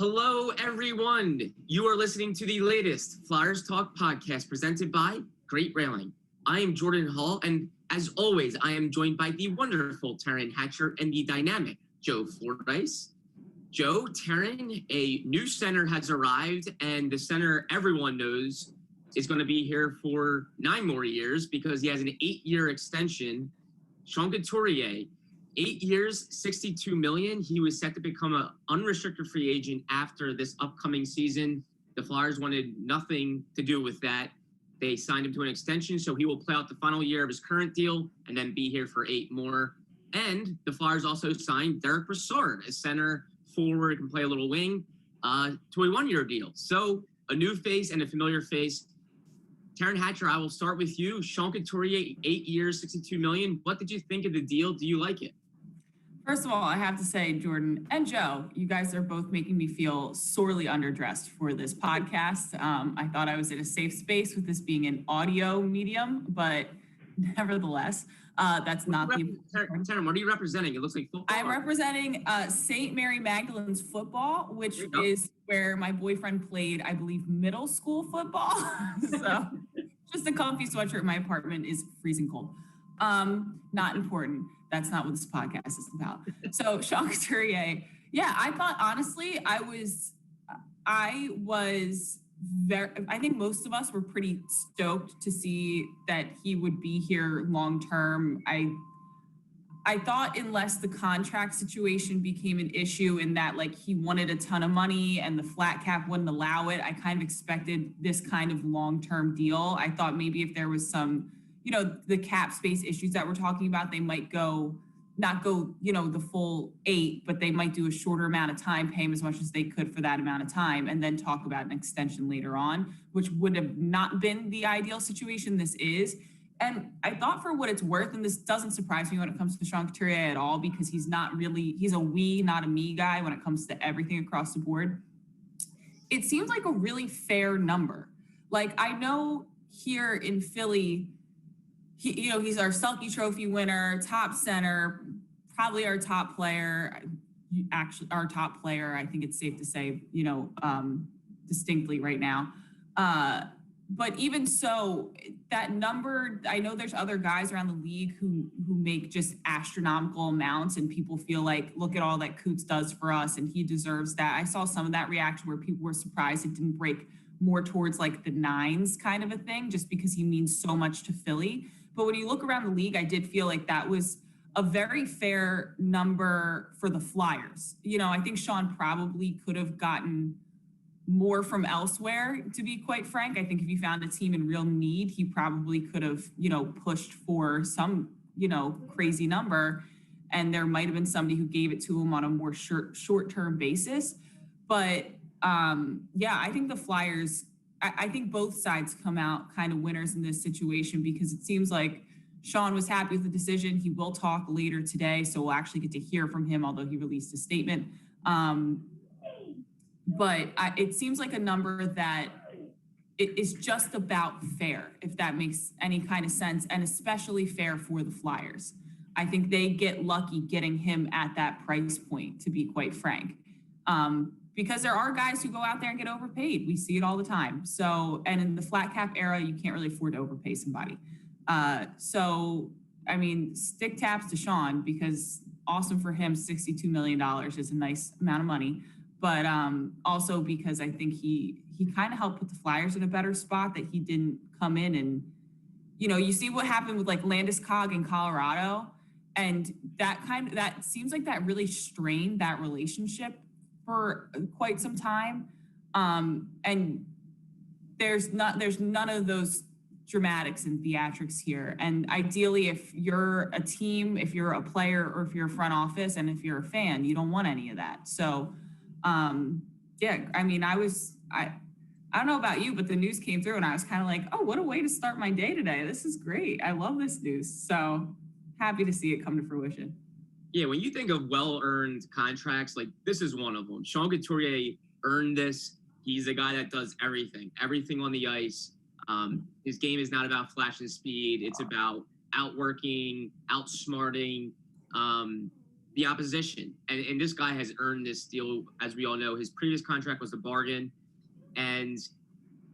Hello, everyone. You are listening to the latest Flyers Talk podcast presented by Great Railing. I am Jordan Hall, and as always, I am joined by the wonderful Taryn Hatcher and the dynamic Joe Fordyce. Joe, Taryn, a new center has arrived, and the center everyone knows is going to be here for 9 more years because he has an 8-year extension. Sean Couturier, 8 years, $62 million. He was set to become an unrestricted free agent after this upcoming season. The Flyers wanted nothing to do with that. They signed him to an extension, so he will play out the final year of his current deal and then be here for 8 more. And the Flyers also signed Derick Brassard, a center forward, can play a little wing, to a 1-year deal. So a new face and a familiar face. Taryn Hatcher, I will start with you. Sean Couturier, 8 years, $62 million. What did you think of the deal? Do you like it? First of all, I have to say, Jordan and Joe, you guys are both making me feel sorely underdressed for this podcast. I thought I was in a safe space with this being an audio medium, but nevertheless, that's not the... Taryn, what are you representing? It looks like football. I'm representing St. Mary Magdalene's football, which is where my boyfriend played, I believe, middle school football. So just a comfy sweatshirt in my apartment is freezing cold. Not important. That's not what this podcast is about. So Sean Couturier, yeah, I thought honestly, I think most of us were pretty stoked to see that he would be here long term. I thought unless the contract situation became an issue in that like he wanted a ton of money and the flat cap wouldn't allow it, I kind of expected this kind of long-term deal. I thought maybe if there was some, the cap space issues that we're talking about, they might not go, the full 8, but they might do a shorter amount of time, pay him as much as they could for that amount of time, and then talk about an extension later on, which would have not been the ideal situation this is. And I thought for what it's worth, and this doesn't surprise me when it comes to Sean Couturier at all, because he's a we, not a me guy when it comes to everything across the board. It seems like a really fair number. Like, I know here in Philly, he's our Selke Trophy winner, top center, probably our top player. Actually, our top player, I think it's safe to say, distinctly right now. But even so, that number, I know there's other guys around the league who make just astronomical amounts, and people feel like, look at all that Coots does for us, and he deserves that. I saw some of that reaction where people were surprised it didn't break more towards like the 9s kind of a thing, just because he means so much to Philly. But when you look around the league, I did feel like that was a very fair number for the Flyers. I think Sean probably could have gotten more from elsewhere, to be quite frank. I think if he found a team in real need, he probably could have, pushed for some, crazy number. And there might have been somebody who gave it to him on a more short-term basis. But I think the Flyers, I think both sides come out kind of winners in this situation, because it seems like Sean was happy with the decision. He will talk later today, so we'll actually get to hear from him, although he released a statement. But it seems like a number that it is just about fair, if that makes any kind of sense, and especially fair for the Flyers. I think they get lucky getting him at that price point, to be quite frank. Because there are guys who go out there and get overpaid. We see it all the time. So, and in the flat cap era, you can't really afford to overpay somebody. Stick taps to Sean, because awesome for him, $62 million is a nice amount of money. But also because I think he kind of helped put the Flyers in a better spot, that he didn't come in and, you see what happened with like Landeskog in Colorado. And that seems like that really strained that relationship for quite some time. And there's none of those dramatics and theatrics here. And ideally, if you're a team, if you're a player, or if you're a front office, and if you're a fan, you don't want any of that. So, I don't know about you, but the news came through and I was kind of like, oh, what a way to start my day today. This is great. I love this news. So happy to see it come to fruition. Yeah, when you think of well-earned contracts, like this is one of them. Sean Couturier earned this. He's a guy that does everything on the ice. His game is not about flash and speed. It's about outworking, outsmarting, the opposition. And this guy has earned this deal, as we all know. His previous contract was a bargain. And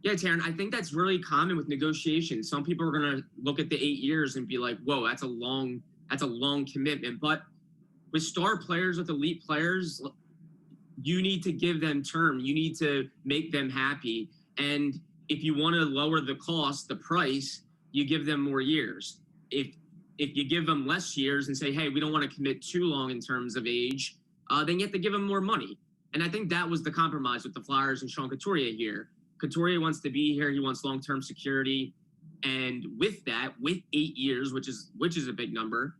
yeah, Taryn, I think that's really common with negotiations. Some people are going to look at the 8 years and be like, whoa, that's a long commitment. But with star players, with elite players, you need to give them term. You need to make them happy. And if you want to lower the cost, the price, you give them more years. If you give them less years and say, hey, we don't want to commit too long in terms of age, then you have to give them more money. And I think that was the compromise with the Flyers and Sean Couturier here. Couturier wants to be here. He wants long-term security. And with that, with 8 years, which is a big number,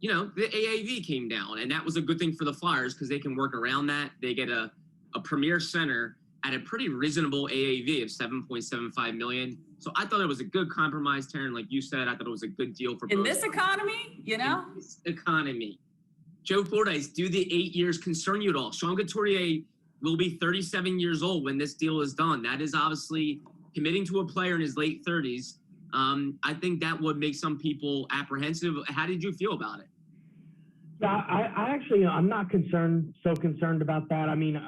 you know, the AAV came down. And that was a good thing for the Flyers because they can work around that. They get a premier center at a pretty reasonable AAV of $7.75 million. So I thought it was a good compromise, Taryn. Like you said, I thought it was a good deal for both. In this economy, you know? In this economy. Joe Fordyce, do the 8 years concern you at all? Sean Couturier will be 37 years old when this deal is done. That is obviously committing to a player in his late 30s. I think that would make some people apprehensive. How did you feel about it? Yeah, I actually, I'm not so concerned about that. I mean,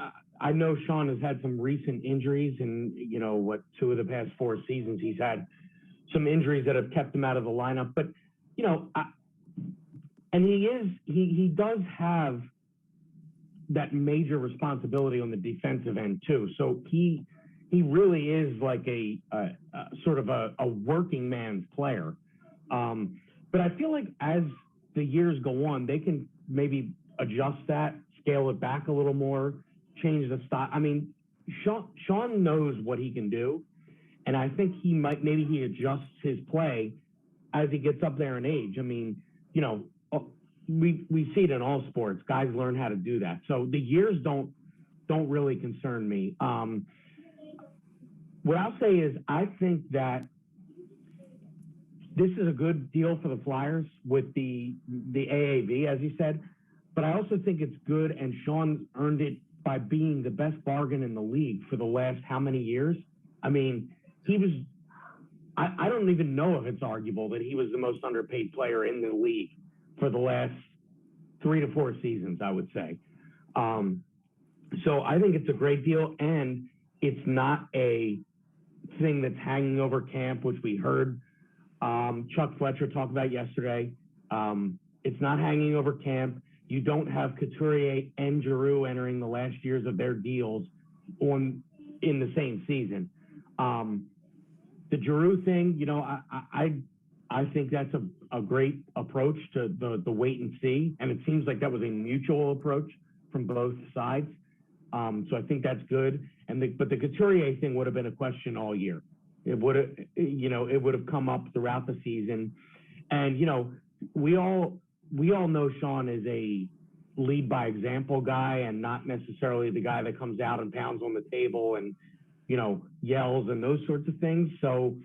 I know Sean has had some recent injuries, and you know, 2 of the past 4 seasons he's had some injuries that have kept him out of the lineup. But you know, and he does have that major responsibility on the defensive end too. So he really is like a sort of a working man's player. But I feel like as the years go on, they can maybe adjust that, scale it back a little more, change the style. I mean, Sean knows what he can do, and I think maybe he adjusts his play as he gets up there in age. I mean, you know, we see it in all sports. Guys learn how to do that. So the years don't really concern me. What I'll say is I think that this is a good deal for the Flyers with the AAV, as you said, but I also think it's good, and Sean earned it by being the best bargain in the league for the last how many years? I mean, he was, I don't even know if it's arguable that he was the most underpaid player in the league for the last 3 to 4 seasons, I would say. So I think it's a great deal, and it's not a thing that's hanging over camp, which we heard Chuck Fletcher talk about yesterday. It's not hanging over camp. You don't have Couturier and Giroux entering the last years of their deals in the same season. The Giroux thing, you know, I think that's a great approach to the wait and see, and it seems like that was a mutual approach from both sides. So I think that's good. But the Couturier thing would have been a question all year. It would have come up throughout the season, and you know, we all know Sean is a lead by example guy and not necessarily the guy that comes out and pounds on the table and, you know, yells and those sorts of things. So,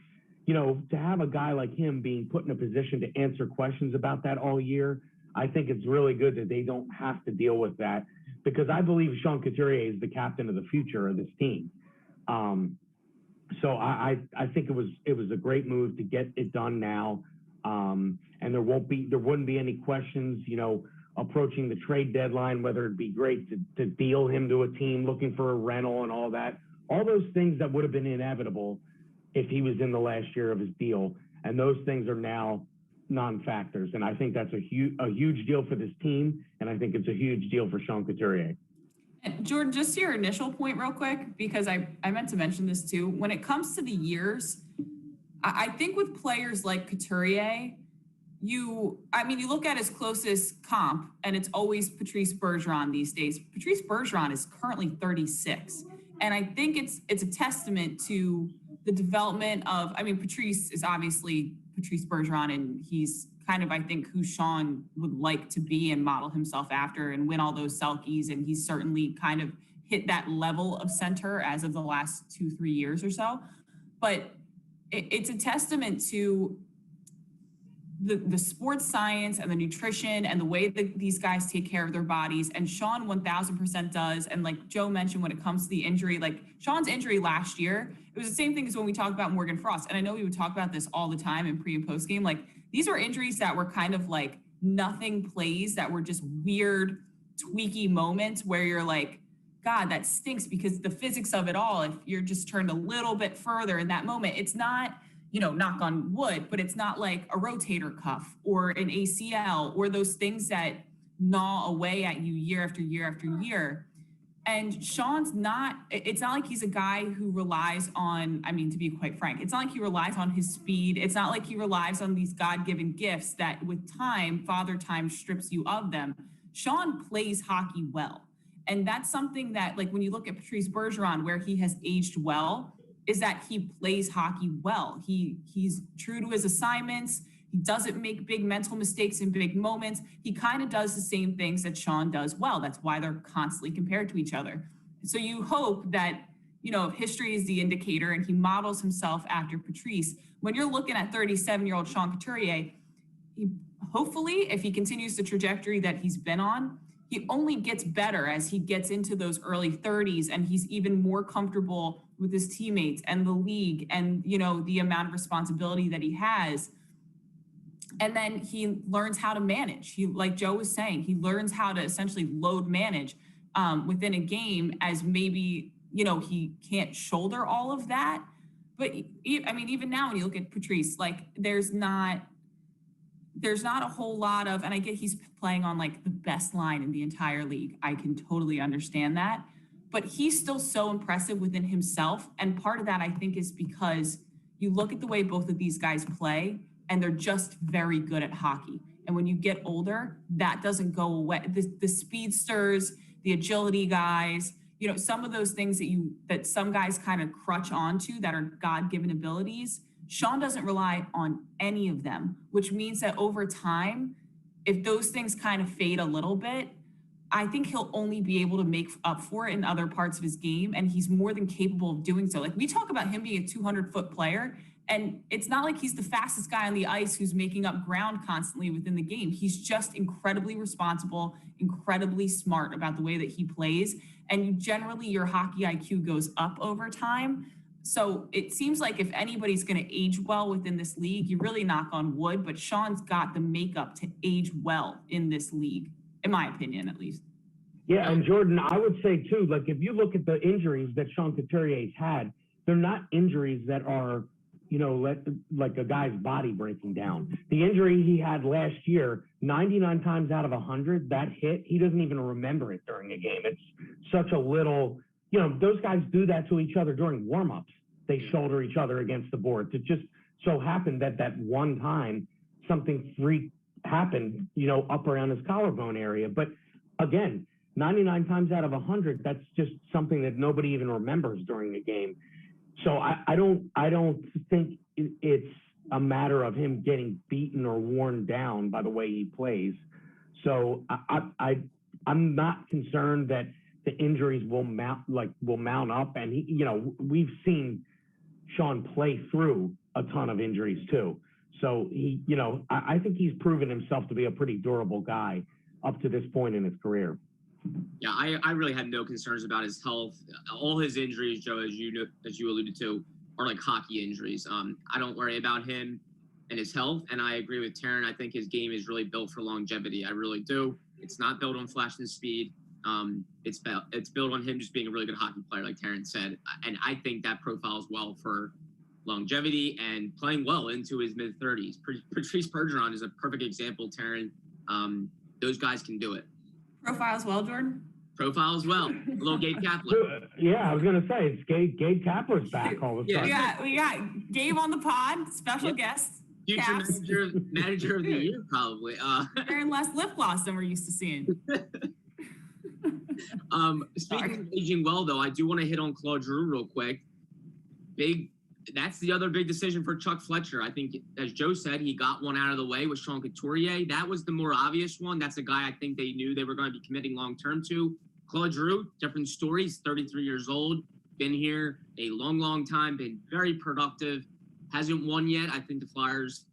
you know, to have a guy like him being put in a position to answer questions about that all year, I think it's really good that they don't have to deal with that, because I believe Sean Couturier is the captain of the future of this team. So I think it was a great move to get it done now. And there wouldn't be any questions, you know, approaching the trade deadline, whether it'd be great to deal him to a team looking for a rental and all that. All those things that would have been inevitable if he was in the last year of his deal. And those things are now non-factors. And I think that's a huge deal for this team. And I think it's a huge deal for Sean Couturier. And Jordan, just to your initial point real quick, because I meant to mention this too. When it comes to the years, I think with players like Couturier, you look at his closest comp, and it's always Patrice Bergeron these days. Patrice Bergeron is currently 36. And I think it's a testament to the development of, Patrice is obviously Patrice Bergeron, and he's kind of, I think, who Sean would like to be and model himself after and win all those Selkies. And he's certainly kind of hit that level of center as of the last 2-3 years or so. But it's a testament to the sports science and the nutrition and the way that these guys take care of their bodies. And Sean 1000% does. And like Joe mentioned, when it comes to the injury, like Sean's injury last year, it was the same thing as when we talked about Morgan Frost. And I know we would talk about this all the time in pre and post game. Like, these are injuries that were kind of like nothing plays that were just weird, tweaky moments where you're like, God, that stinks, because the physics of it all, if you're just turned a little bit further in that moment, it's not, knock on wood, but it's not like a rotator cuff or an ACL or those things that gnaw away at you year after year after year. And Sean's not, it's not like he's a guy who relies on, to be quite frank, it's not like he relies on his speed. It's not like he relies on these God-given gifts that with time, father time strips you of them. Sean plays hockey well. And that's something that, like, when you look at Patrice Bergeron, where he has aged well, is that he plays hockey well. He's true to his assignments. He doesn't make big mental mistakes in big moments. He kind of does the same things that Sean does well. That's why they're constantly compared to each other. So you hope that, if history is the indicator and he models himself after Patrice, when you're looking at 37-year-old Sean Couturier, hopefully, if he continues the trajectory that he's been on, he only gets better as he gets into those early 30s and he's even more comfortable with his teammates and the league and, the amount of responsibility that he has. And then he learns how to manage. He, like Joe was saying, he learns how to essentially load manage within a game, as maybe, he can't shoulder all of that. But even now when you look at Patrice, like there's not a whole lot of, and I get he's playing on like the best line in the entire league. I can totally understand that, but he's still so impressive within himself. And part of that, I think, is because you look at the way both of these guys play and they're just very good at hockey. And when you get older, that doesn't go away. The speedsters, the agility guys, some of those things that some guys kind of crutch onto that are God-given abilities, Sean doesn't rely on any of them, which means that over time, if those things kind of fade a little bit, I think he'll only be able to make up for it in other parts of his game. And he's more than capable of doing so. Like, we talk about him being a 200-foot player, and it's not like he's the fastest guy on the ice who's making up ground constantly within the game. He's just incredibly responsible, incredibly smart about the way that he plays. And generally, your hockey IQ goes up over time. So it seems like if anybody's going to age well within this league, you really knock on wood, but Sean's got the makeup to age well in this league, in my opinion, at least. Yeah, and Jordan, I would say too, like if you look at the injuries that Sean Couturier's had, they're not injuries that are, like a guy's body breaking down. The injury he had last year, 99 times out of 100, that hit, he doesn't even remember it during a game. It's such a little, those guys do that to each other during warm-ups. They shoulder each other against the boards. It just so happened that one time something freak happened, up around his collarbone area. But again, 99 times out of 100, that's just something that nobody even remembers during a game. So I don't think it's a matter of him getting beaten or worn down by the way he plays. So I'm not concerned that the injuries will mount up. And we've seen Sean play through a ton of injuries too. So I think he's proven himself to be a pretty durable guy up to this point in his career. Yeah, I really had no concerns about his health. All his injuries, Joe, as you alluded to, are like hockey injuries. I don't worry about him and his health. And I agree with Taryn. I think his game is really built for longevity. I really do. It's not built on flash and speed. It's built on him just being a really good hockey player, like Taryn said. And I think that profiles well for longevity and playing well into his mid-30s. Patrice Bergeron is a perfect example, Taryn. Those guys can do it. Profiles well, Jordan? Profiles well. A little Gabe Kapler. Yeah, I was going to say, it's Gabe Kapler's back all of a sudden. We got Gabe on the pod, special guest. Future manager of the year, probably. Wearing less lip gloss than we're used to seeing. Speaking of aging well, though, I do want to hit on Claude Giroux real quick. That's the other big decision for Chuck Fletcher. I think, as Joe said, he got one out of the way with Sean Couturier. That was the more obvious one. That's a guy I think they knew they were going to be committing long-term to. Claude Giroux, different story. He's 33 years old, been here a long, long time, been very productive, hasn't won yet. I think the Flyers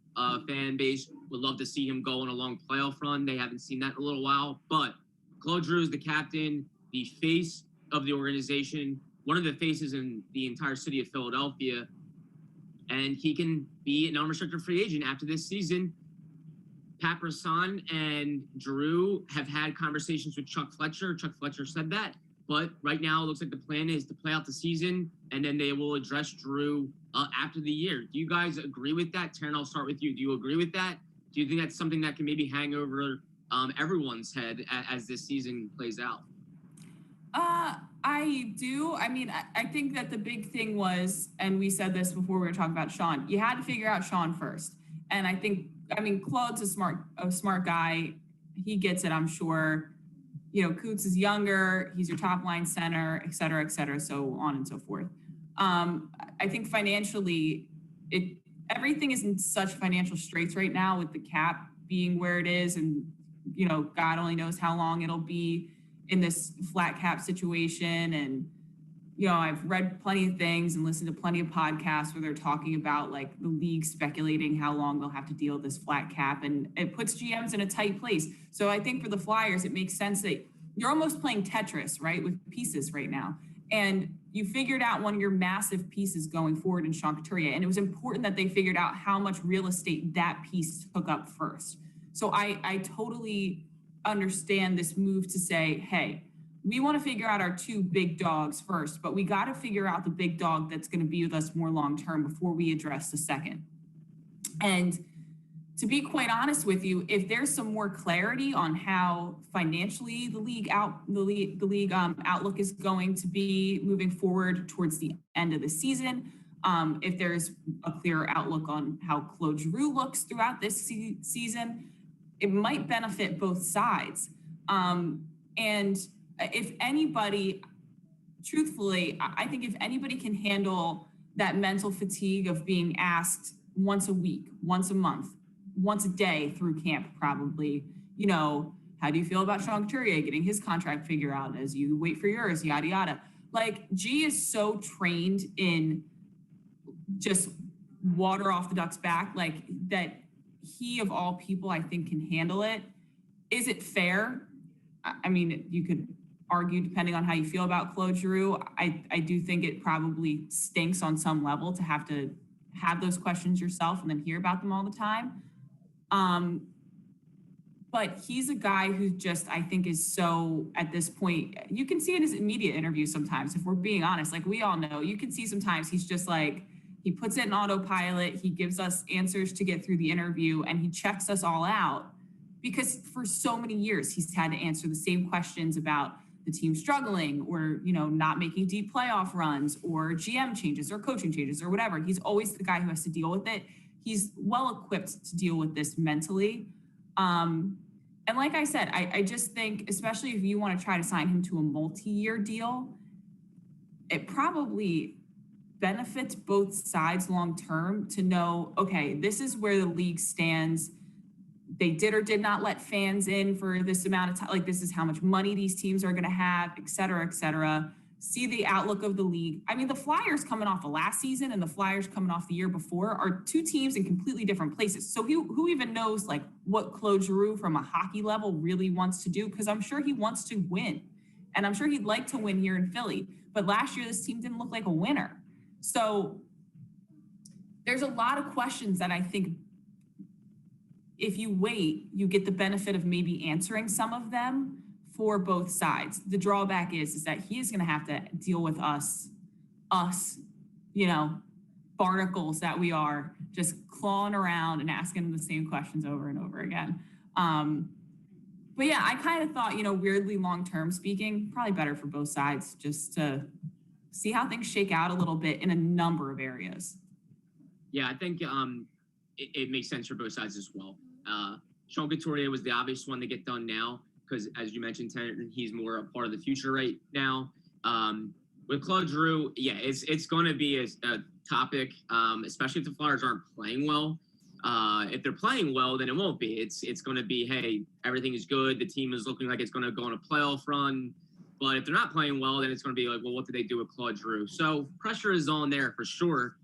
fan base would love to see him go on a long playoff run. They haven't seen that in a little while. But Claude Giroux is the captain, the face of the organization, one of the faces in the entire city of Philadelphia. And he can be an unrestricted free agent after this season, Pat Brisson and Giroux have had conversations with Chuck Fletcher. Chuck Fletcher said that. But right now, it looks like the plan is to play out the season, and then they will address Giroux after the year. Do you guys agree with that? Taryn, I'll start with you. Do you agree with that? Do you think that's something that can maybe hang over everyone's head as this season plays out? I do. I mean, I think that the big thing was, and we said this before we were talking about Sean, you had to figure out Sean first. And I mean, Claude's a smart guy. He gets it, I'm sure. You know, Coots is younger. He's your top line center, et cetera, so on and so forth. I think financially, everything is in such financial straits right now with the cap being where it is. And, you know, God only knows how long it'll be in this flat cap situation. And, you know, I've read plenty of things and listened to plenty of podcasts where they're talking about like the league speculating how long they'll have to deal with this flat cap, and it puts GMs in a tight place. So I think for the Flyers, it makes sense that you're almost playing Tetris, right, with pieces right now. And you figured out one of your massive pieces going forward in Sean Couturier. And it was important that they figured out how much real estate that piece took up first. So I totally understand this move to say, hey, we want to figure out our two big dogs first, but we got to figure out the big dog that's going to be with us more long-term before we address the second. And to be quite honest with you, if there's some more clarity on how financially the league outlook is going to be moving forward towards the end of the season, if there's a clearer outlook on how Claude Giroux looks throughout this season, it might benefit both sides. And if anybody, truthfully, I think if anybody can handle that mental fatigue of being asked once a week, once a month, once a day through camp, probably, you know, how do you feel about Sean Couturier getting his contract figured out as you wait for yours, yada, yada. Like, G is so trained in just water off the duck's back, like that he of all people, I think, can handle it. Is it fair? I mean, you could argue depending on how you feel about Claude Giroux. I do think it probably stinks on some level to have those questions yourself and then hear about them all the time. But he's a guy who just, I think, is so, at this point, you can see in his media interviews sometimes, if we're being honest, like we all know, you can see sometimes he's just like, he puts it in autopilot, he gives us answers to get through the interview, and he checks us all out because for so many years he's had to answer the same questions about the team struggling or, you know, not making deep playoff runs or GM changes or coaching changes or whatever. He's always the guy who has to deal with it. He's well equipped to deal with this mentally. And like I said, I just think, especially if you want to try to sign him to a multi-year deal, it probably benefits both sides long-term to know, okay, this is where the league stands. They did or did not let fans in for this amount of time. Like, this is how much money these teams are going to have, et cetera, see the outlook of the league. I mean, the Flyers coming off the last season and the Flyers coming off the year before are two teams in completely different places. So who even knows like what Claude Giroux from a hockey level really wants to do? Because I'm sure he wants to win. And I'm sure he'd like to win here in Philly. But last year, this team didn't look like a winner. So there's a lot of questions that I think if you wait, you get the benefit of maybe answering some of them for both sides. The drawback is that he is going to have to deal with us, you know, barnacles that we are, just clawing around and asking the same questions over and over again. But yeah, I kind of thought, you know, weirdly long-term speaking, probably better for both sides just to see how things shake out a little bit in a number of areas. Yeah, I think it makes sense for both sides as well. Sean Couturier was the obvious one to get done now because, as you mentioned, Taryn, he's more a part of the future right now. With Claude Giroux, yeah, it's going to be a topic, especially if the Flyers aren't playing well. If they're playing well, then it won't be. It's going to be, hey, everything is good. The team is looking like it's going to go on a playoff run. But if they're not playing well, then it's going to be like, well, what did they do with Claude Giroux? So pressure is on there for sure.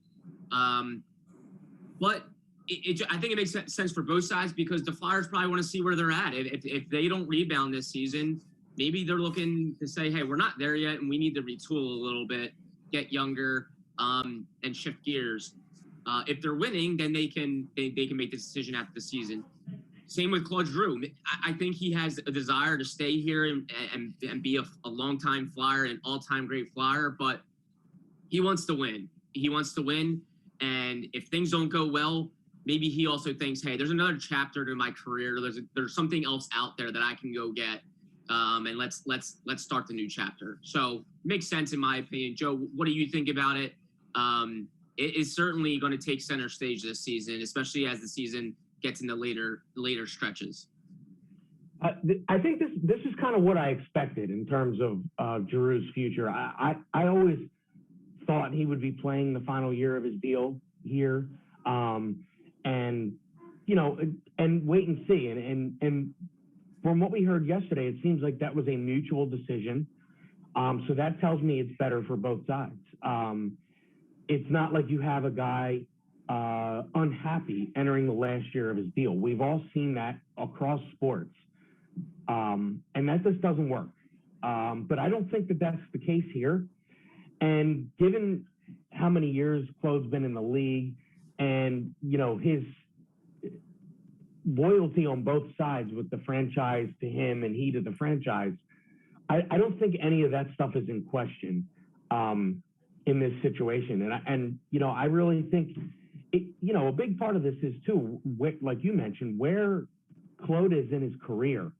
But I think it makes sense for both sides because the Flyers probably want to see where they're at. If they don't rebound this season, maybe they're looking to say, hey, we're not there yet, and we need to retool a little bit, get younger, and shift gears. If they're winning, then they can make the decision after the season. Same with Claude Giroux. I think he has a desire to stay here and be a longtime Flyer, an all-time great Flyer, but he wants to win. He wants to win, and if things don't go well, maybe he also thinks, hey, there's another chapter to my career. There's something else out there that I can go get, and let's start the new chapter. So makes sense in my opinion. Joe, what do you think about it? It is certainly going to take center stage this season, especially as the season gets into later stretches. I think this is kind of what I expected in terms of Giroux's future. I always thought he would be playing the final year of his deal here, and wait and see. And from what we heard yesterday, it seems like that was a mutual decision. So that tells me it's better for both sides. It's not like you have a guy unhappy entering the last year of his deal. We've all seen that across sports, and that just doesn't work. But I don't think that that's the case here. And given how many years Claude's been in the league, and his loyalty on both sides with the franchise to him and he to the franchise, I don't think any of that stuff is in question in this situation. And I really think a big part of this is too, like you mentioned, where Claude is in his career.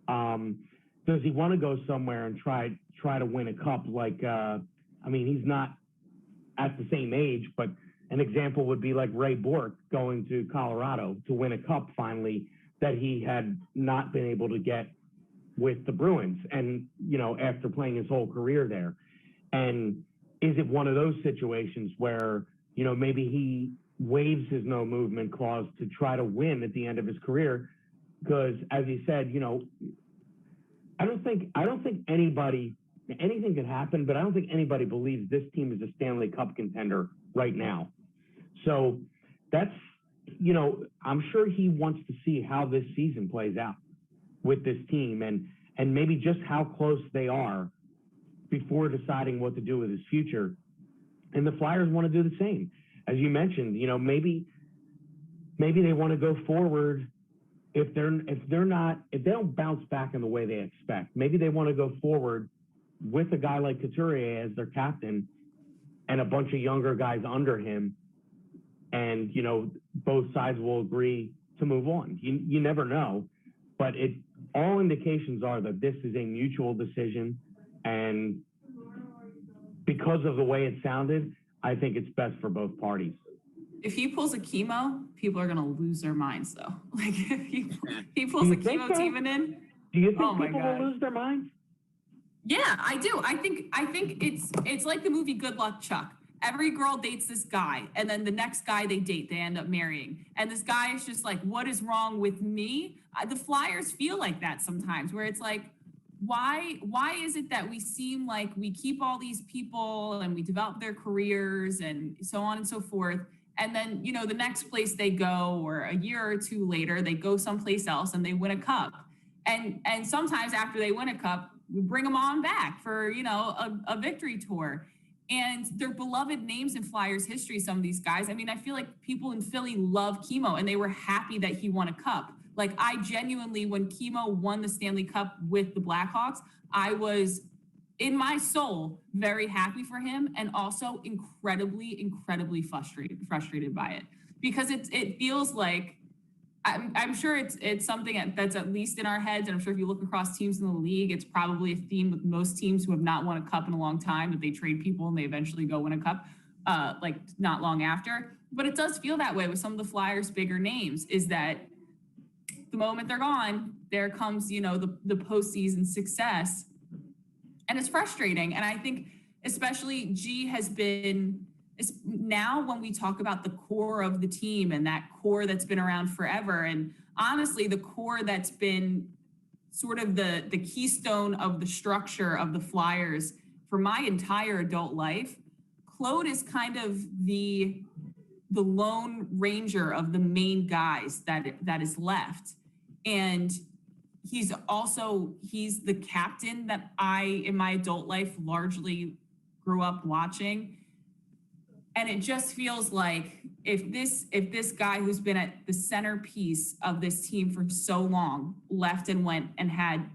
Does he want to go somewhere and try to win a cup? He's not at the same age, but an example would be like Ray Bourque going to Colorado to win a cup finally that he had not been able to get with the Bruins, and after playing his whole career there. And is it one of those situations where maybe he waives his no movement clause to try to win at the end of his career? Because as he said, I don't think anything could happen, but I don't think anybody believes this team is a Stanley Cup contender right now. So that's, I'm sure he wants to see how this season plays out with this team and maybe just how close they are before deciding what to do with his future. And the Flyers want to do the same. As you mentioned, maybe they want to go forward if they don't bounce back in the way they expect. Maybe they want to go forward with a guy like Couturier as their captain and a bunch of younger guys under him, and both sides will agree to move on. You never know, but all indications are that this is a mutual decision, and because of the way it sounded, I think it's best for both parties. If he pulls a chemo, people are gonna lose their minds though. Like if he pulls a chemo so? team in. Do you think people will lose their minds? Yeah, I do. I think it's like the movie Good Luck Chuck. Every girl dates this guy, and then the next guy they date, they end up marrying. And this guy is just like, what is wrong with me? The Flyers feel like that sometimes, where it's like, why is it that we seem like we keep all these people and we develop their careers and so on and so forth, and then the next place they go, or a year or two later, they go someplace else and they win a cup. And sometimes after they win a cup, we bring them on back for a victory tour. And they're beloved names in Flyers history, some of these guys. I mean, I feel like people in Philly love Chemo, and they were happy that he won a cup. Like, I genuinely, when Chemo won the Stanley Cup with the Blackhawks, I was, in my soul, very happy for him, and also incredibly frustrated by it. Because it feels like, I'm sure it's something that's at least in our heads, and I'm sure if you look across teams in the league, it's probably a theme with most teams who have not won a cup in a long time, that they trade people and they eventually go win a cup, like not long after. But it does feel that way with some of the Flyers' bigger names, is that the moment they're gone, there comes, the postseason success, and it's frustrating. And I think especially G has been, now when we talk about the core of the team and that core that's been around forever, and honestly the core that's been sort of the keystone of the structure of the Flyers for my entire adult life, Claude is kind of the lone ranger of the main guys that is left. And he's the captain that I, in my adult life, largely grew up watching. And it just feels like if this guy who's been at the centerpiece of this team for so long left and went and had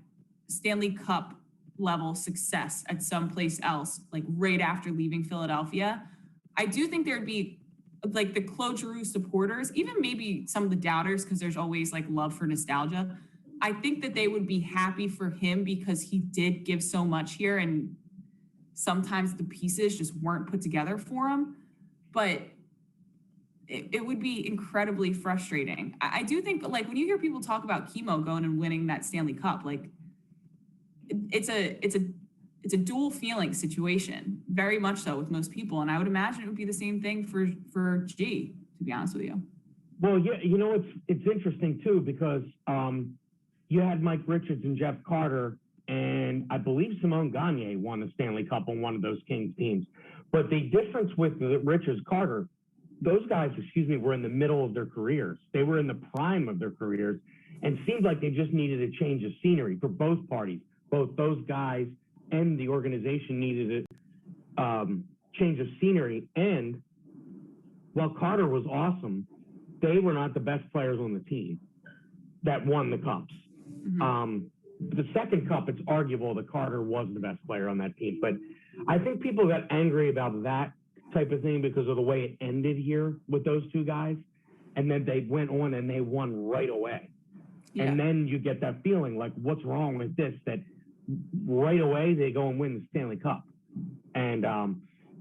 Stanley Cup level success at someplace else, like right after leaving Philadelphia, I do think there'd be like the Claude Giroux supporters, even maybe some of the doubters, because there's always like love for nostalgia. I think that they would be happy for him because he did give so much here, and sometimes the pieces just weren't put together for him. But it would be incredibly frustrating. I do think, like, when you hear people talk about Chemo going and winning that Stanley Cup, like, it's a dual feeling situation, very much so with most people. And I would imagine it would be the same thing for G, to be honest with you. Well, yeah, you know, it's interesting too, because you had Mike Richards and Jeff Carter, and I believe Simone Gagne won the Stanley Cup on one of those Kings teams. But the difference with the Richards Carter, those guys, were in the middle of their careers. They were in the prime of their careers, and seemed like they just needed a change of scenery for both parties. Both those guys and the organization needed a change of scenery. And while Carter was awesome, they were not the best players on the team that won the cups. Mm-hmm. The second cup, it's arguable that Carter was the best player on that team. But I think people got angry about that type of thing because of the way it ended here with those two guys. And then they went on and they won right away. Yeah. And then you get that feeling like, what's wrong with this? That right away they go and win the Stanley Cup. And,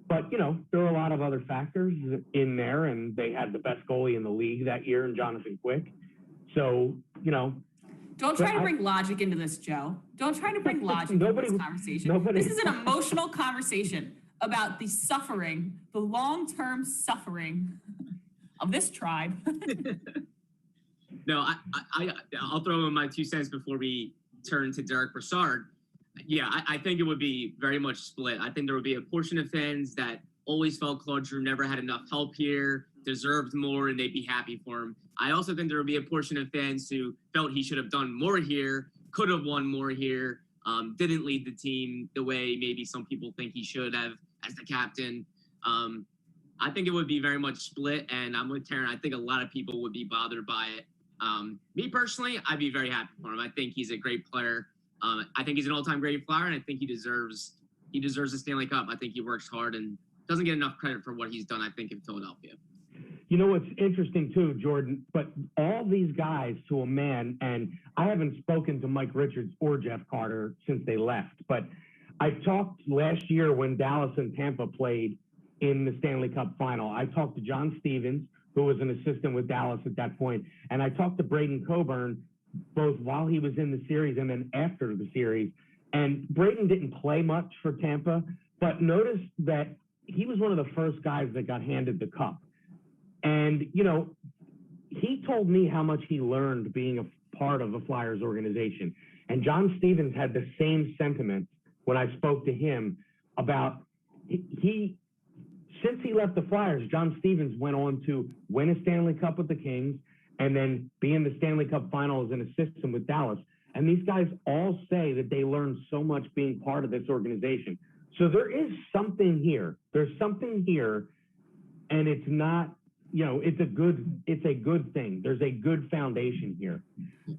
but, you know, there are a lot of other factors in there, and they had the best goalie in the league that year in Jonathan Quick. So, you know. Don't try to bring logic into this, Joe. Don't try to bring logic into this conversation. This is an emotional conversation about the suffering, the long-term suffering of this tribe. No, I'll throw in my 2 cents before we turn to Derick Brassard. Yeah, I think it would be very much split. I think there would be a portion of fans that always felt Claude Giroux never had enough help here, deserved more, and they'd be happy for him. I also think there would be a portion of fans who felt he should have done more here, could have won more here, didn't lead the team the way maybe some people think he should have as the captain. I think it would be very much split, and I'm with Taryn. I think a lot of people would be bothered by it. Me personally, I'd be very happy for him. I think he's a great player. I think he's an all-time great Flyer, and I think he deserves a Stanley Cup. I think he works hard and doesn't get enough credit for what he's done, I think, in Philadelphia. You know, what's interesting too, Jordan, but all these guys to a man, and I haven't spoken to Mike Richards or Jeff Carter since they left, but I talked last year when Dallas and Tampa played in the Stanley Cup final. I talked to John Stevens, who was an assistant with Dallas at that point, and I talked to Braden Coburn both while he was in the series and then after the series. And Braden didn't play much for Tampa, but notice that he was one of the first guys that got handed the cup. And, you know, he told me how much he learned being a part of the Flyers organization. And John Stevens had the same sentiment when I spoke to him about since he left the Flyers, John Stevens went on to win a Stanley Cup with the Kings and then be in the Stanley Cup final as an assistant with Dallas. And these guys all say that they learned so much being part of this organization. So there is something here. There's something here, and it's not, you know, it's a good thing. There's a good foundation here.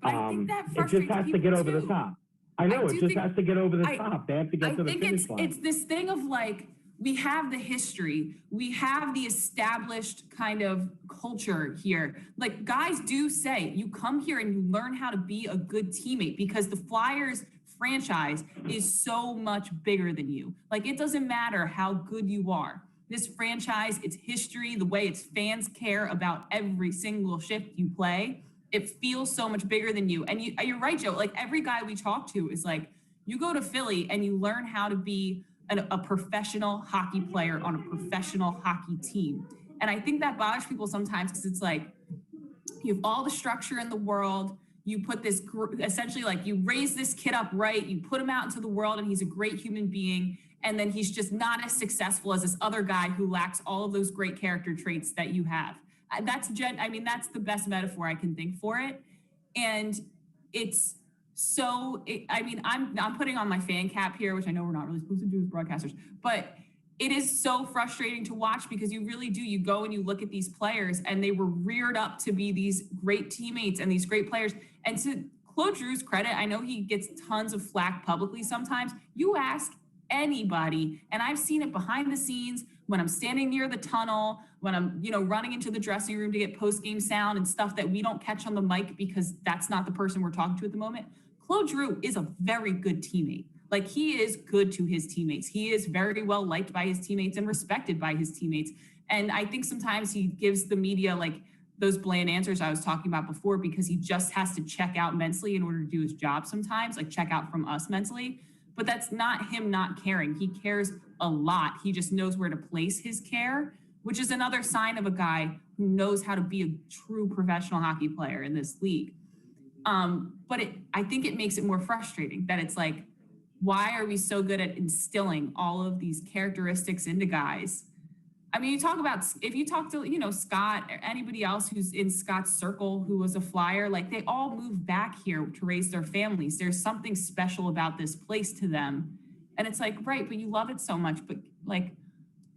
I think that it just has to get over the top. I know, it just has to get over the top. They have to get to the finish line. It's this thing of like, we have the history, we have the established kind of culture here. Like, guys do say, you come here and you learn how to be a good teammate because the Flyers franchise is so much bigger than you. Like, it doesn't matter how good you are. This franchise, its history, the way its fans care about every single shift you play, it feels so much bigger than you. And you're right, Joe. Like, every guy we talk to is like, you go to Philly and you learn how to be a professional hockey player on a professional hockey team. And I think that bothers people sometimes because it's like, you have all the structure in the world. You put this, essentially, like, you raise this kid up right, you put him out into the world and he's a great human being. And then he's just not as successful as this other guy who lacks all of those great character traits that you have. That's the best metaphor I can think for it. And it's so, I'm putting on my fan cap here, which I know we're not really supposed to do as broadcasters, but it is so frustrating to watch because you really do. You go and you look at these players and they were reared up to be these great teammates and these great players. And to Claude Giroux's credit, I know he gets tons of flack publicly sometimes. You ask anybody, and I've seen it behind the scenes when I'm standing near the tunnel, when I'm, running into the dressing room to get post-game sound and stuff that we don't catch on the mic because that's not the person we're talking to at the moment. Claude Giroux is a very good teammate. Like, he is good to his teammates. He is very well liked by his teammates and respected by his teammates. And I think sometimes he gives the media like those bland answers I was talking about before because he just has to check out mentally in order to do his job sometimes, like check out from us mentally. But that's not him not caring. He cares a lot. He just knows where to place his care, which is another sign of a guy who knows how to be a true professional hockey player in this league. But I think it makes it more frustrating that it's like, why are we so good at instilling all of these characteristics into guys? I mean, if you talk to, Scott or anybody else who's in Scott's circle who was a Flyer, like they all moved back here to raise their families. There's something special about this place to them. And it's like, right, but you love it so much, but like,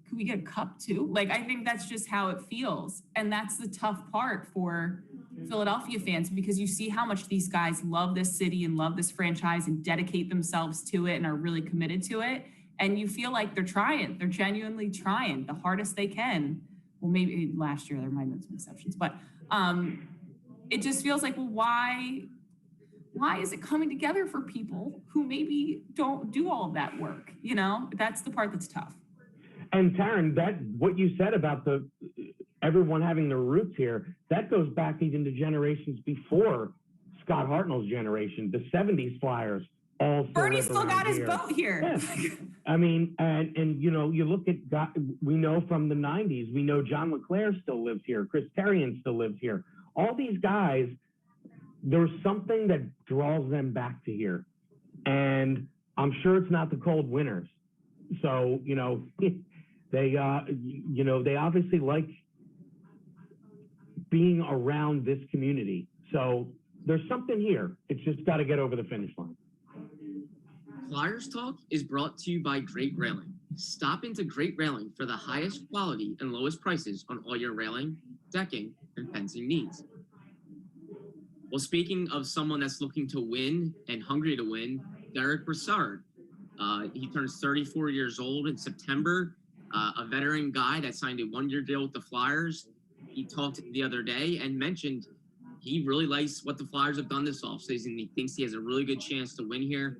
can we get a cup too? Like, I think that's just how it feels. And that's the tough part for Philadelphia fans, because you see how much these guys love this city and love this franchise and dedicate themselves to it and are really committed to it. And you feel like they're genuinely trying the hardest they can. Well, maybe last year there might have been some exceptions, but it just feels like, well, why is it coming together for people who maybe don't do all of that work? That's the part that's tough. And Taryn, what you said about everyone having their roots here, that goes back even to generations before Scott Hartnell's generation, the 70s Flyers. Bernie still got his boat here. Yeah. I mean, and you look at, we know from the 90s, we know John LeClair still lives here. Chris Therien still lives here. All these guys, there's something that draws them back to here. And I'm sure it's not the cold winters. So, they obviously like being around this community. So there's something here. It's just got to get over the finish line. Flyers Talk is brought to you by Great Railing. Stop into Great Railing for the highest quality and lowest prices on all your railing, decking, and fencing needs. Well, speaking of someone that's looking to win and hungry to win, Derick Brassard. He turns 34 years old in September, a veteran guy that signed a one-year deal with the Flyers. He talked the other day and mentioned he really likes what the Flyers have done this offseason. He thinks he has a really good chance to win here.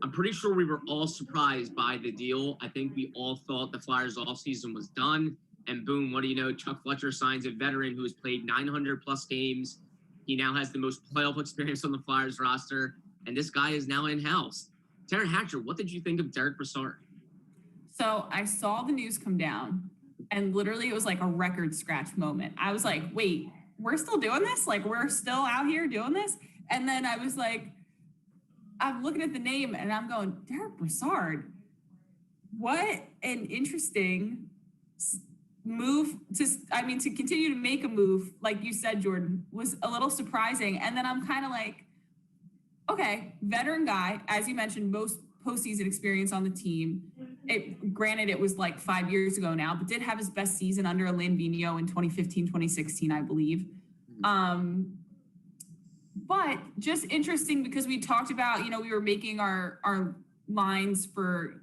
I'm pretty sure we were all surprised by the deal. I think we all thought the Flyers offseason was done. And boom, what do you know? Chuck Fletcher signs a veteran who has played 900 plus games. He now has the most playoff experience on the Flyers roster. And this guy is now in-house. Taryn Hatcher, what did you think of Derick Brassard? So I saw the news come down and literally it was like a record scratch moment. I was like, wait, we're still doing this? Like, we're still out here doing this? And then I was like, I'm looking at the name and I'm going, Derick Brassard, what an interesting move to continue to make a move, like you said, Jordan, was a little surprising. And then I'm kind of like, okay, veteran guy, as you mentioned, most postseason experience on the team. Granted, it was like 5 years ago now, but did have his best season under Alain Vigneault in 2015, 2016, I believe. But just interesting because we talked about, we were making our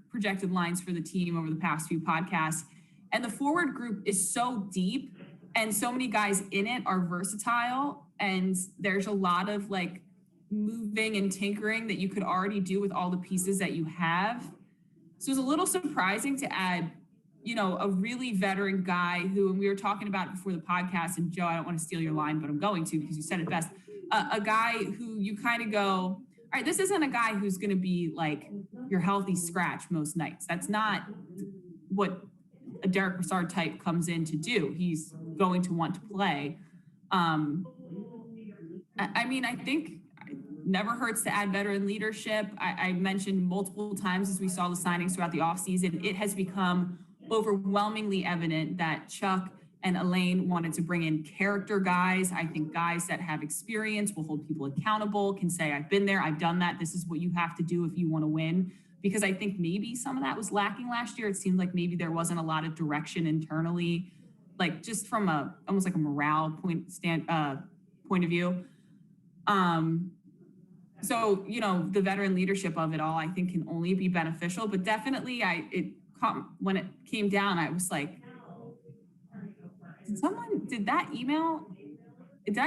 projected lines for the team over the past few podcasts. And the forward group is so deep and so many guys in it are versatile. And there's a lot of like moving and tinkering that you could already do with all the pieces that you have. So it was a little surprising to add, a really veteran guy who, and we were talking about it before the podcast, and Joe, I don't want to steal your line, but I'm going to because you said it best. A guy who you kind of go, all right, this isn't a guy who's going to be like your healthy scratch most nights. That's not what a Derick Brassard type comes in to do. He's going to want to play. I think it never hurts to add veteran leadership. I mentioned multiple times as we saw the signings throughout the offseason, it has become overwhelmingly evident that Chuck and Elaine wanted to bring in character guys. I think guys that have experience will hold people accountable, can say, I've been there, I've done that. This is what you have to do if you want to win. because I think maybe some of that was lacking last year. It seemed like maybe there wasn't a lot of direction internally, like just from almost like a morale point of view. So, the veteran leadership of it all, I think, can only be beneficial, but definitely when it came down, I was like, did I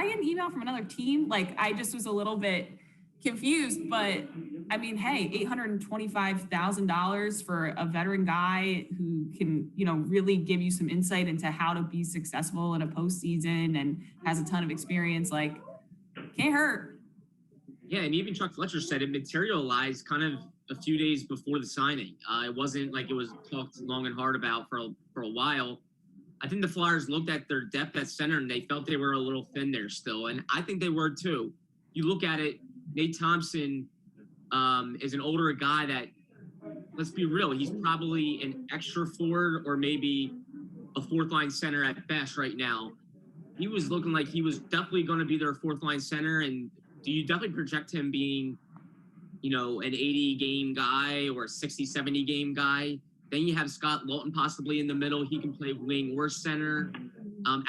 get an email from another team? Like, I just was a little bit confused, but I mean, hey, $825,000 for a veteran guy who can, really give you some insight into how to be successful in a postseason and has a ton of experience, like, can't hurt. Yeah, and even Chuck Fletcher said it materialized kind of a few days before the signing. It wasn't like it was talked long and hard about for a while. I think the Flyers looked at their depth at center and they felt they were a little thin there still, and I think they were too. You look at it, Nate Thompson is an older guy that, let's be real, he's probably an extra forward or maybe a fourth line center at best right now. He was looking like he was definitely going to be their fourth line center, and do you definitely project him being, an 80-game guy or a 60, 70-game guy? Then you have Scott Lawton possibly in the middle. He can play wing or center.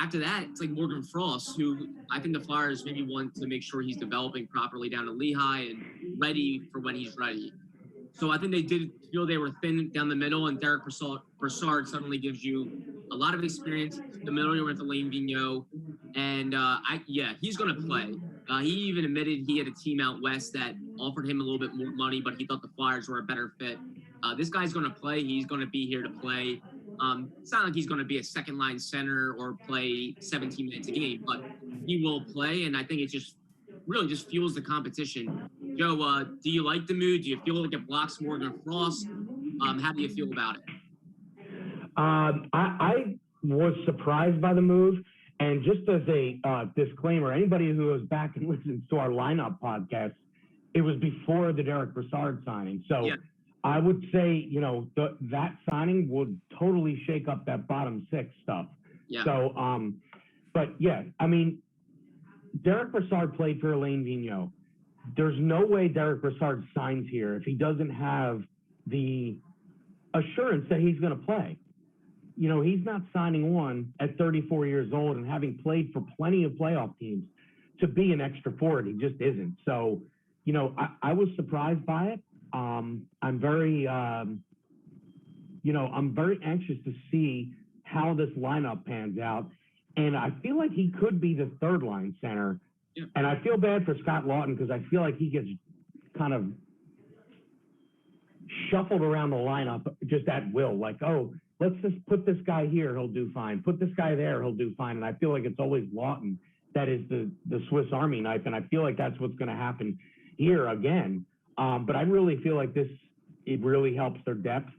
After that, it's like Morgan Frost, who I think the Flyers maybe want to make sure he's developing properly down to Lehigh and ready for when he's ready. So I think they did feel they were thin down the middle, and Derick Brassard suddenly gives you a lot of experience, familiar with Alain Vigneault, and he's going to play. He even admitted he had a team out west that offered him a little bit more money, but he thought the Flyers were a better fit. This guy's going to play. He's going to be here to play. It's not like he's going to be a second-line center or play 17 minutes a game, but he will play, and I think it just really just fuels the competition. Joe, do you like the move? Do you feel like it blocks Morgan Frost? How do you feel about it? I was surprised by the move. And just as a disclaimer, anybody who goes back and listens to our lineup podcast, it was before the Derick Brassard signing. So yeah. I would say, that signing would totally shake up that bottom six stuff. Yeah. So, but yeah, I mean, Derick Brassard played for Alain Vigneault. There's no way Derick Brassard signs here if he doesn't have the assurance that he's going to play. He's not signing on at 34 years old and having played for plenty of playoff teams to be an extra forward. He just isn't. So, I was surprised by it. I'm very anxious to see how this lineup pans out. And I feel like he could be the third line center. Yeah. And I feel bad for Scott Lawton because I feel like he gets kind of shuffled around the lineup just at will. Like, oh, let's just put this guy here, he'll do fine. Put this guy there, he'll do fine. And I feel like it's always Lawton that is the Swiss Army knife. And I feel like that's what's going to happen here again. But I really feel like it really helps their depth.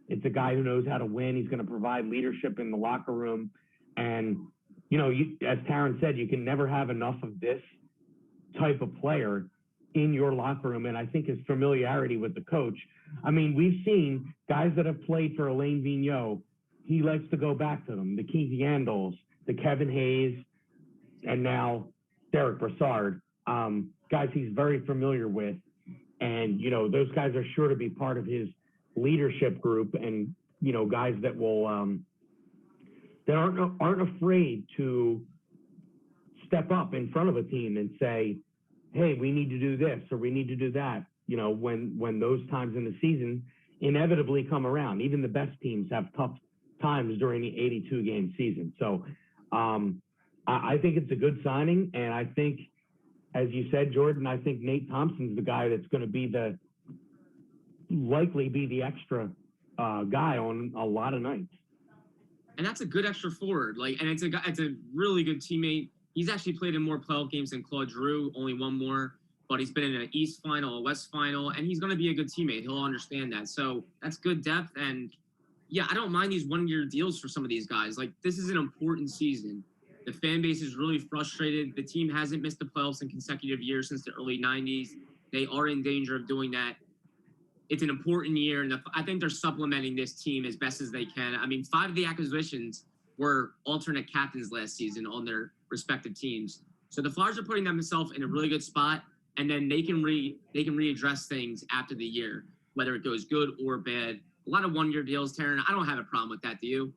It's a guy who knows how to win. He's going to provide leadership in the locker room. And, as Taryn said, you can never have enough of this type of player in your locker room. And I think his familiarity with the coach. I mean, we've seen guys that have played for Alain Vigneault. He likes to go back to them. The Keith Yandles, the Kevin Hayes, and now Derick Brassard. Guys he's very familiar with. And, those guys are sure to be part of his leadership group and, guys that will that aren't afraid to step up in front of a team and say, hey, we need to do this or we need to do that. When those times in the season inevitably come around. Even the best teams have tough times during the 82-game season. So I think it's a good signing. And I think, as you said, Jordan, I think Nate Thompson's the guy that's going to likely be the extra guy on a lot of nights. And that's a good extra forward. And it's a really good teammate. He's actually played in more playoff games than Claude Giroux, only one more. But he's been in an East final, a West final, and he's going to be a good teammate. He'll understand that. So that's good depth. And, yeah, I don't mind these one-year deals for some of these guys. This is an important season. The fan base is really frustrated. The team hasn't missed the playoffs in consecutive years since the early 90s. They are in danger of doing that. It's an important year, and I think they're supplementing this team as best as they can. I mean, 5 of the acquisitions were alternate captains last season on their respective teams. So the Flyers are putting themselves in a really good spot, and then they can readdress things after the year. whether it goes good or bad. A lot of one-year deals, Taryn. I don't have a problem with that. Do you?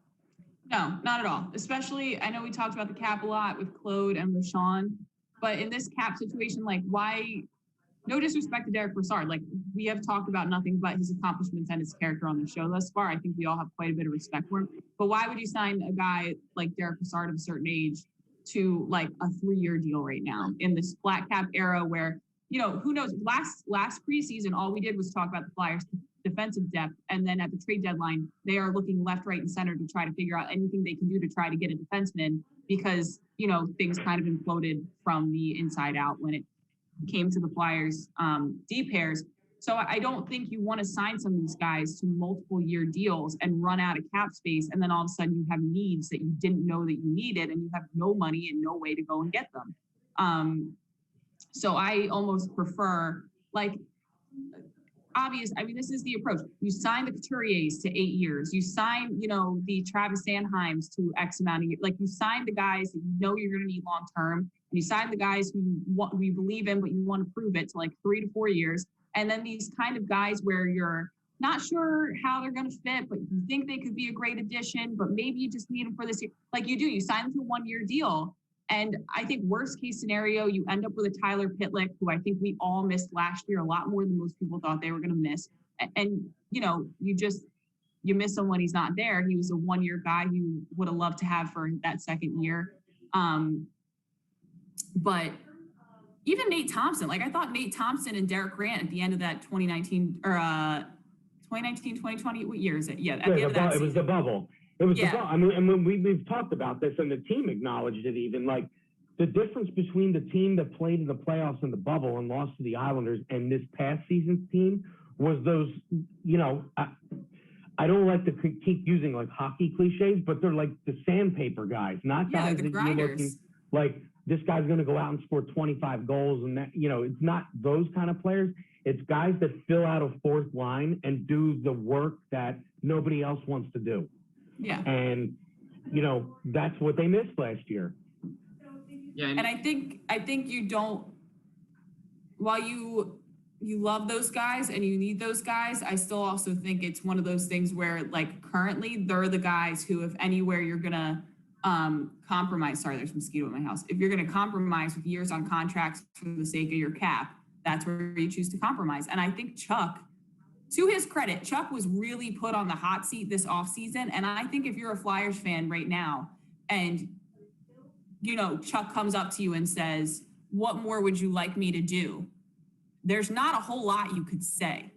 No, not at all. Especially, I know we talked about the cap a lot with Claude and with Sean, but in this cap situation, like why, no disrespect to Derick Brassard, like we have talked about nothing but his accomplishments and his character on the show thus far. I think we all have quite a bit of respect for him. But why would you sign a guy like Derick Brassard of a certain age to like a 3-year deal right now in this flat cap era where, you know, who knows, last preseason, all we did was talk about the Flyers defensive depth. And then at the trade deadline, they are looking left, right, and center to try to figure out anything they can do to try to get a defenseman because, you know, things kind of imploded from the inside out when it came to the Flyers D pairs. So I don't think you want to sign some of these guys to multiple year deals and run out of cap space. And then all of a sudden you have needs that you didn't know that you needed and you have no money and no way to go and get them. So I almost prefer like, this is the approach. You sign the Couturiers to 8 years. You sign, you know, the Travis Sanheims to X amount of years. Like you sign the guys that you know you're going to need long term. And you sign the guys who we believe in, but you want to prove it to like 3 to 4 years. And then these kind of guys where you're not sure how they're going to fit, but you think they could be a great addition, but maybe you just need them for this year. Like you do, you sign them to a 1-year deal. And I think worst case scenario, you end up with a Tyler Pitlick, who I think we all missed last year a lot more than most people thought they were going to miss. And, you know, you miss him when he's not there. He was a 1-year guy you would have loved to have for that second year. But even Nate Thompson, like I thought Nate Thompson and Derek Grant at the end of that 2019 or 2020, what year is it? Yeah, at the end of that season. It was the bubble. It was the bubble. I mean, and we've talked about this, and the team acknowledged it even. Like the difference between the team that played in the playoffs in the bubble and lost to the Islanders and this past season's team was those, you know, I don't like to keep using like hockey cliches, but they're like the sandpaper guys, not guys that you're looking like this guy's going to go out and score 25 goals and that, you know, it's not those kind of players. It's guys that fill out a fourth line and do the work that nobody else wants to do. Yeah. And, you know, that's what they missed last year. Yeah. And I think you don't, while you love those guys and you need those guys, I still also think it's one of those things where like currently they're the guys who, if anywhere you're going to compromise, sorry, there's a mosquito in my house. If you're going to compromise with years on contracts for the sake of your cap, that's where you choose to compromise. And I think Chuck, to his credit, Chuck was really put on the hot seat this offseason. And I think if you're a Flyers fan right now and, you know, Chuck comes up to you and says, what more would you like me to do? There's not a whole lot you could say.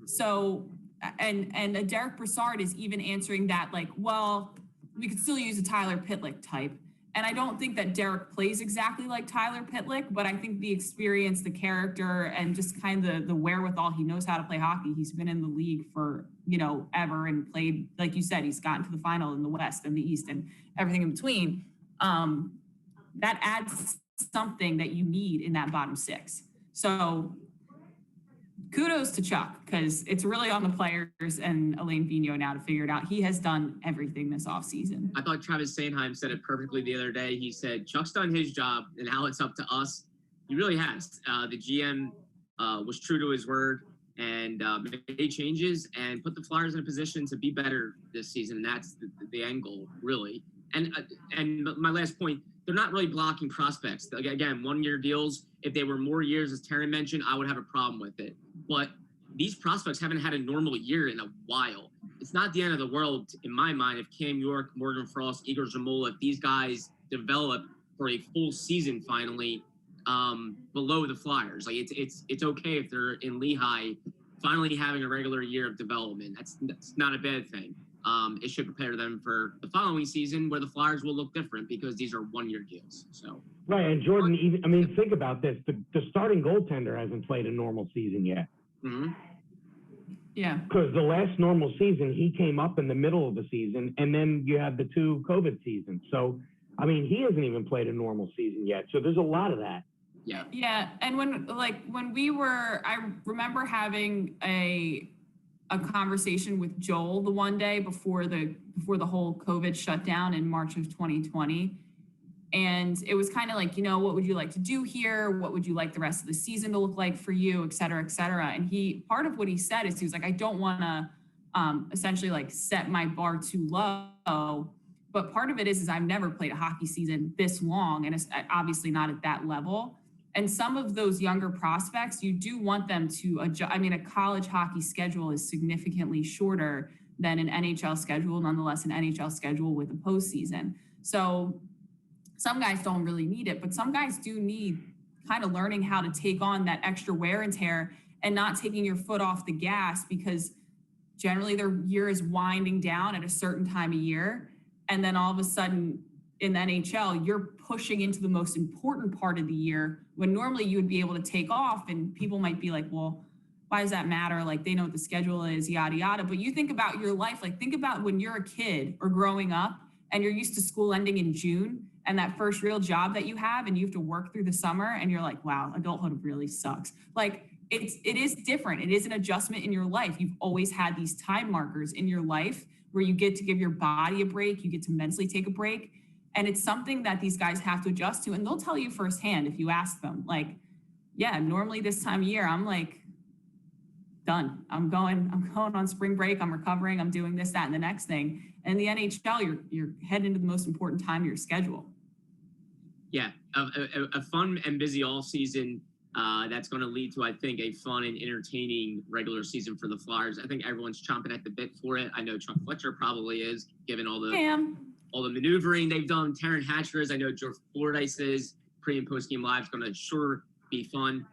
So, and Derick Brassard is even answering that like, well, we could still use a Tyler Pitlick type. And I don't think that Derick plays exactly like Tyler Pitlick, but I think the experience, the character, and just kind of the wherewithal, he knows how to play hockey. He's been in the league for, you know, ever and played, like you said, he's gotten to the final in the West and the East and everything in between. That adds something that you need in that bottom six. So kudos to Chuck, because it's really on the players and Alain Vigneault now to figure it out. He has done everything this offseason. I thought Travis Sanheim said it perfectly the other day. He said, Chuck's done his job, and now it's up to us. He really has. The GM was true to his word and made changes and put the Flyers in a position to be better this season. And that's the end goal, really. And my last point, they're not really blocking prospects. Again, 1-year deals. If they were more years, as Taryn mentioned, I would have a problem with it. But these prospects haven't had a normal year in a while. It's not the end of the world, in my mind, if Cam York, Morgan Frost, Igor Zamola, if these guys develop for a full season finally below the Flyers. Like it's okay if they're in Lehigh finally having a regular year of development. That's not a bad thing. It should prepare them for the following season where the Flyers will look different because these are 1-year deals. So right, and Jordan, think about this. The starting goaltender hasn't played a normal season yet. Mm-hmm. Yeah. Because the last normal season, he came up in the middle of the season, and then you have the 2 COVID seasons. So, he hasn't even played a normal season yet. So there's a lot of that. Yeah. Yeah, and I remember having a conversation with Joel the one day before the whole COVID shutdown in March of 2020. And it was kind of like, what would you like to do here? What would you like the rest of the season to look like for you, et cetera, et cetera. And part of what he said is he was like, I don't want to essentially like set my bar too low. But part of it is I've never played a hockey season this long, and it's obviously not at that level. And some of those younger prospects, you do want them to adjust. I mean, a college hockey schedule is significantly shorter than an NHL schedule, nonetheless an NHL schedule with a postseason. So some guys don't really need it, but some guys do need kind of learning how to take on that extra wear and tear and not taking your foot off the gas, because generally their year is winding down at a certain time of year. And then all of a sudden in the NHL, you're pushing into the most important part of the year when normally you would be able to take off, and people might be like, well, why does that matter? Like, they know what the schedule is, yada, yada. But you think about your life, like think about when you're a kid or growing up and you're used to school ending in June, and that first real job that you have and you have to work through the summer, and you're like, wow, adulthood really sucks. Like it is different. It is an adjustment in your life. You've always had these time markers in your life where you get to give your body a break, you get to mentally take a break. And it's something that these guys have to adjust to. And they'll tell you firsthand if you ask them, like, yeah, normally this time of year, I'm like, done. I'm going on spring break. I'm recovering. I'm doing this, that, and the next thing. And in the NHL, you're heading into the most important time of your schedule. Yeah, a fun and busy all season. That's going to lead to, I think, a fun and entertaining regular season for the Flyers. I think everyone's chomping at the bit for it. I know Chuck Fletcher probably is, given all the maneuvering they've done. Taryn Hatcher is. I know George Fordyce is. Pre and post game live is going to sure be fun.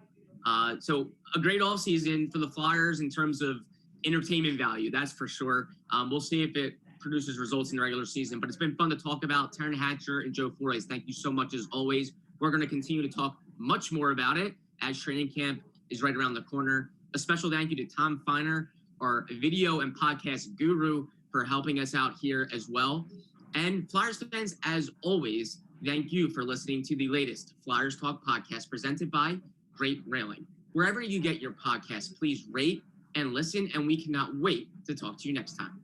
So a great off season for the Flyers in terms of entertainment value. That's for sure. We'll see if it produces results in the regular season, but it's been fun to talk about Taryn Hatcher and Joe Fordyce. Thank you so much as always. We're going to continue to talk much more about it as training camp is right around the corner. A special thank you to Tom Feiner, our video and podcast guru, for helping us out here as well. And Flyers fans, as always, thank you for listening to the latest Flyers Talk podcast presented by Great Railing. Wherever you get your podcasts, please rate and listen, and we cannot wait to talk to you next time.